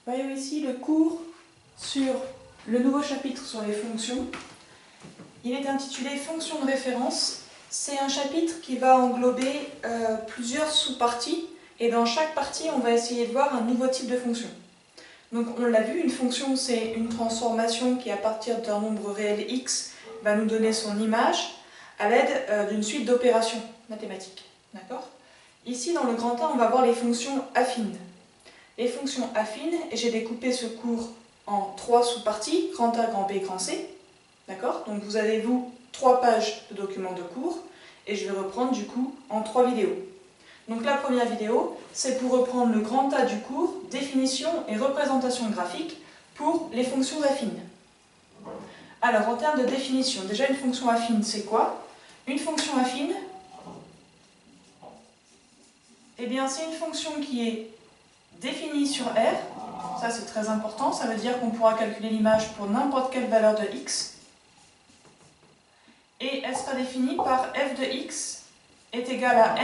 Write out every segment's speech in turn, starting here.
Voyons ici le cours sur le nouveau chapitre sur les fonctions. Il est intitulé Fonctions de référence. C'est un chapitre qui va englober plusieurs sous-parties et dans chaque partie on va essayer de voir un nouveau type de fonction. Donc on l'a vu, une fonction c'est une transformation qui à partir d'un nombre réel x va nous donner son image à l'aide d'une suite d'opérations mathématiques. D'accord ? Ici dans le grand A on va voir les fonctions affines. Les fonctions affines, et j'ai découpé ce cours en 3 sous-parties, grand A, grand B, grand C. D'accord ? Donc vous avez, vous, 3 pages de documents de cours, et je vais reprendre du coup en 3 vidéos. Donc la première vidéo, c'est pour reprendre le grand A du cours, définition et représentation graphique pour les fonctions affines. Alors en termes de définition, déjà une fonction affine, c'est quoi? Une fonction affine, eh bien c'est une fonction qui est définie sur R, ça c'est très important, ça veut dire qu'on pourra calculer l'image pour n'importe quelle valeur de x, et elle sera définie par f de x est égal à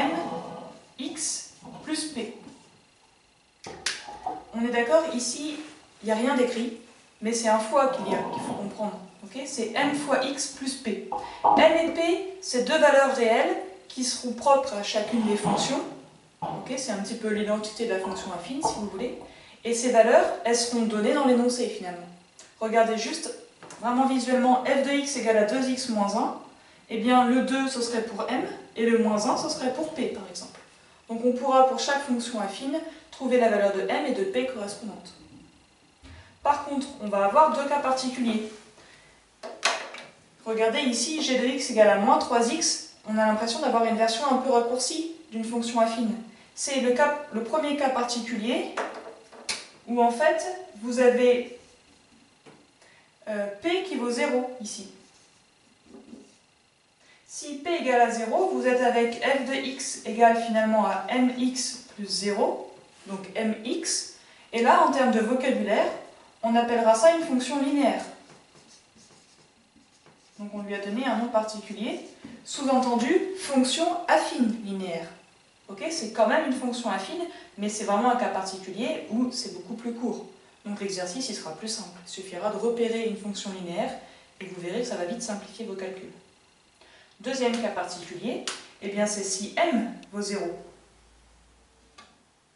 mx plus p. On est d'accord, ici il n'y a rien d'écrit, mais c'est un fois qu'il faut comprendre. Okay, c'est m fois x plus p. M et p, c'est deux valeurs réelles qui seront propres à chacune des fonctions. Okay, c'est un petit peu l'identité de la fonction affine, si vous voulez. Et ces valeurs, elles seront données dans l'énoncé, finalement. Regardez juste, vraiment visuellement, f de x égale à 2x moins 1. Eh bien, le 2, ce serait pour m, et le moins 1, ce serait pour p, par exemple. Donc, on pourra, pour chaque fonction affine, trouver la valeur de m et de p correspondante. Par contre, on va avoir deux cas particuliers. Regardez ici, g de x égale à moins 3x. On a l'impression d'avoir une version un peu raccourcie d'une fonction affine. C'est le premier cas particulier où en fait vous avez p qui vaut 0 ici. Si p égale à 0, vous êtes avec f de x égale finalement à mx plus 0, donc mx. Et là, en termes de vocabulaire, on appellera ça une fonction linéaire. Donc on lui a donné un nom particulier, sous-entendu fonction affine linéaire. Okay, c'est quand même une fonction affine, mais c'est vraiment un cas particulier où c'est beaucoup plus court. Donc l'exercice il sera plus simple. Il suffira de repérer une fonction linéaire et vous verrez que ça va vite simplifier vos calculs. Deuxième cas particulier, eh bien c'est si m vaut 0. Alors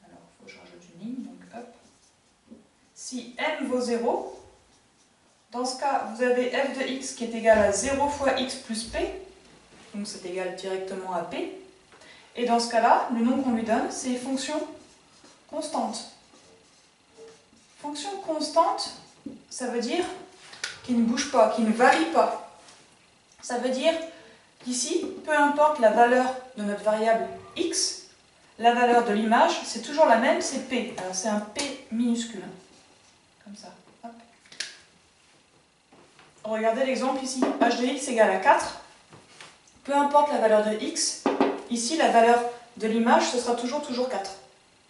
il faut que je rajoute une ligne, donc hop. Si m vaut 0, dans ce cas vous avez f de x qui est égal à 0 fois x plus p, donc c'est égal directement à p. Et dans ce cas-là, le nom qu'on lui donne, c'est fonction constante. Fonction constante, ça veut dire qui ne bouge pas, qui ne varie pas. Ça veut dire qu'ici, peu importe la valeur de notre variable x, la valeur de l'image, c'est toujours la même, c'est p. Alors c'est un p minuscule, comme ça. Hop. Regardez l'exemple ici, h de x égale à 4. Peu importe la valeur de x, ici, la valeur de l'image, ce sera toujours 4.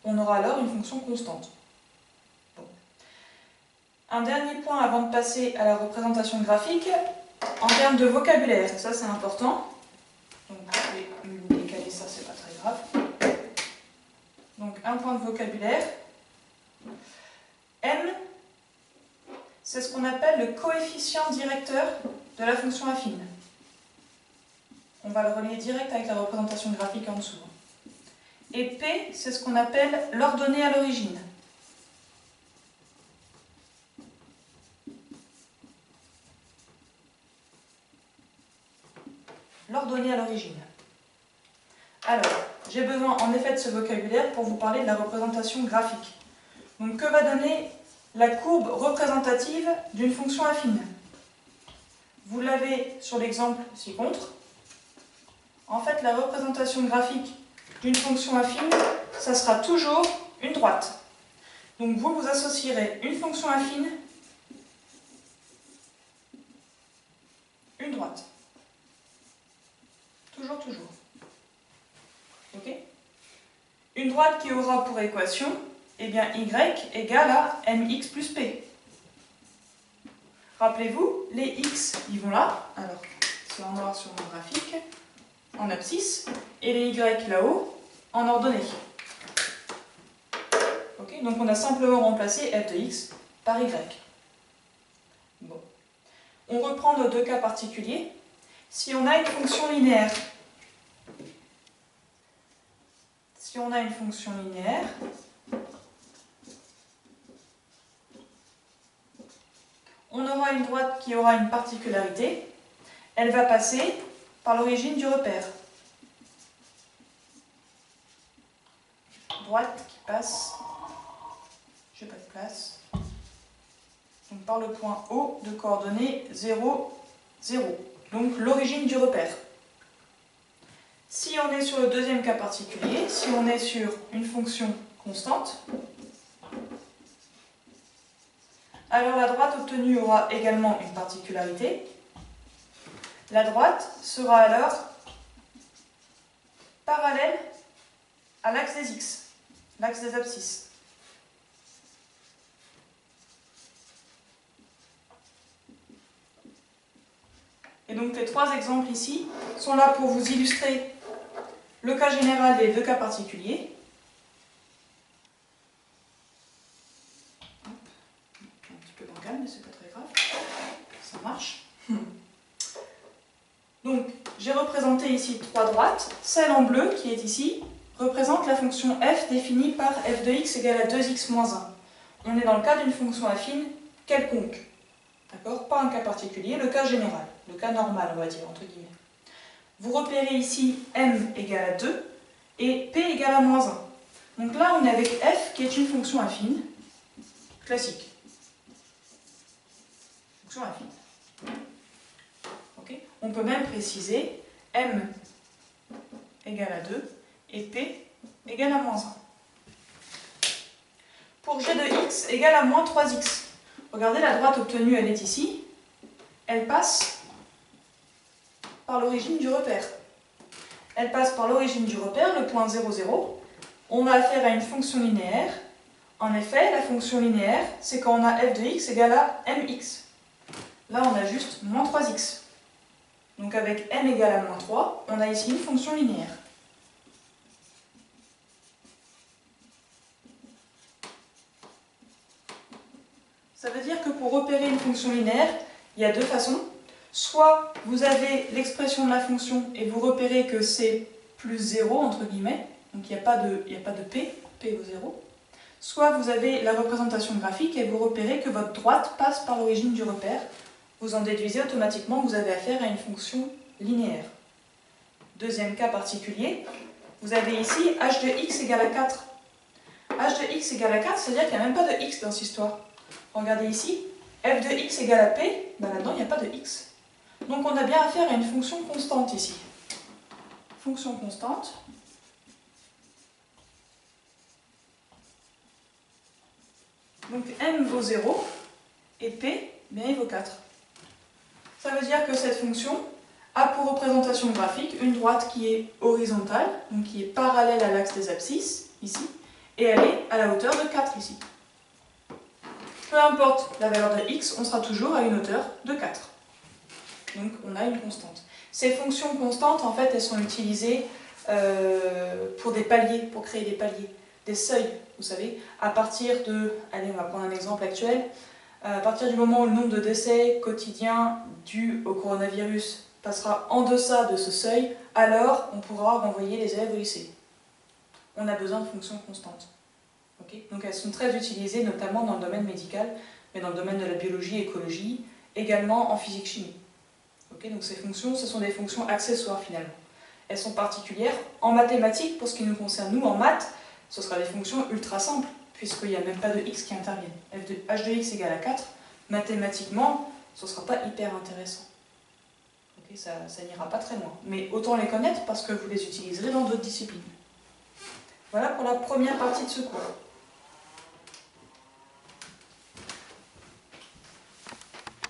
On aura alors une fonction constante. Bon. Un dernier point avant de passer à la représentation graphique, en termes de vocabulaire, ça c'est important. Donc je vais me décaler ça, c'est pas très grave. Donc un point de vocabulaire. M, c'est ce qu'on appelle le coefficient directeur de la fonction affine. On va le relier direct avec la représentation graphique en dessous. Et P, c'est ce qu'on appelle l'ordonnée à l'origine. L'ordonnée à l'origine. Alors, j'ai besoin en effet de ce vocabulaire pour vous parler de la représentation graphique. Donc, que va donner la courbe représentative d'une fonction affine? Vous l'avez sur l'exemple ci-contre. En fait, la représentation graphique d'une fonction affine, ça sera toujours une droite. Donc vous associerez une fonction affine, une droite. Toujours. Ok? Une droite qui aura pour équation, eh bien y égale à mx plus p. Rappelez-vous, les x, ils vont là. Alors, c'est en noir sur mon graphique. En abscisse, et les y là-haut en ordonnée. Ok? Okay, donc on a simplement remplacé f de x par y. Bon. On reprend nos deux cas particuliers. Si on a une fonction linéaire, on aura une droite qui aura une particularité. Elle va passer par l'origine du repère. Droite qui passe, je n'ai pas de place, donc par le point O de coordonnées 0, 0. Donc l'origine du repère. Si on est sur le deuxième cas particulier, si on est sur une fonction constante, alors la droite obtenue aura également une particularité. La droite sera alors parallèle à l'axe des x, l'axe des abscisses. Et donc les trois exemples ici sont là pour vous illustrer le cas général des deux cas particuliers. Un petit peu bancal, mais c'est pas très grave. Ça marche. Donc, j'ai représenté ici trois droites. Celle en bleu, qui est ici, représente la fonction f définie par f de x égale à 2x moins 1. On est dans le cas d'une fonction affine quelconque. D'accord? Pas un cas particulier, le cas général, le cas normal, on va dire, entre guillemets. Vous repérez ici m égale à 2 et p égale à moins 1. Donc là, on est avec f qui est une fonction affine classique. Fonction affine. Okay. On peut même préciser m égale à 2 et p égale à moins 1. Pour g de x égale à moins 3x, regardez la droite obtenue, elle est ici. Elle passe par l'origine du repère. Elle passe par l'origine du repère, le point 0, 0. On a affaire à une fonction linéaire. En effet, la fonction linéaire, c'est quand on a f de x égale à mx. Là, on a juste moins 3x. Donc avec m égale à moins 3, on a ici une fonction linéaire. Ça veut dire que pour repérer une fonction linéaire, il y a deux façons. Soit vous avez l'expression de la fonction et vous repérez que c'est plus 0, entre guillemets, donc il n'y a pas de p vaut 0. Soit vous avez la représentation graphique et vous repérez que votre droite passe par l'origine du repère. Vous en déduisez automatiquement que vous avez affaire à une fonction linéaire. Deuxième cas particulier, vous avez ici h de x égale à 4. h de x égale à 4, c'est-à-dire qu'il n'y a même pas de x dans cette histoire. Regardez ici, f de x égale à p, ben là-dedans il n'y a pas de x. Donc on a bien affaire à une fonction constante ici. Fonction constante. Donc m vaut 0 et p, bien, il vaut 4. Ça veut dire que cette fonction a pour représentation graphique une droite qui est horizontale, donc qui est parallèle à l'axe des abscisses, ici, et elle est à la hauteur de 4 ici. Peu importe la valeur de x, on sera toujours à une hauteur de 4. Donc on a une constante. Ces fonctions constantes, en fait, elles sont utilisées pour des paliers, pour créer des paliers, des seuils, vous savez, à partir de, allez, on va prendre un exemple actuel, à partir du moment où le nombre de décès quotidiens dus au coronavirus passera en deçà de ce seuil, alors on pourra renvoyer les élèves au lycée. On a besoin de fonctions constantes. Okay. Donc elles sont très utilisées, notamment dans le domaine médical, mais dans le domaine de la biologie, écologie, également en physique-chimie. Okay. Donc ces fonctions, ce sont des fonctions accessoires finalement. Elles sont particulières en mathématiques, pour ce qui nous concerne nous, en maths, ce sera des fonctions ultra simples, puisqu'il n'y a même pas de x qui interviennent. h de x égale à 4, mathématiquement, ce ne sera pas hyper intéressant. Okay. Ça n'ira pas très loin. Mais autant les connaître parce que vous les utiliserez dans d'autres disciplines. Voilà pour la première partie de ce cours.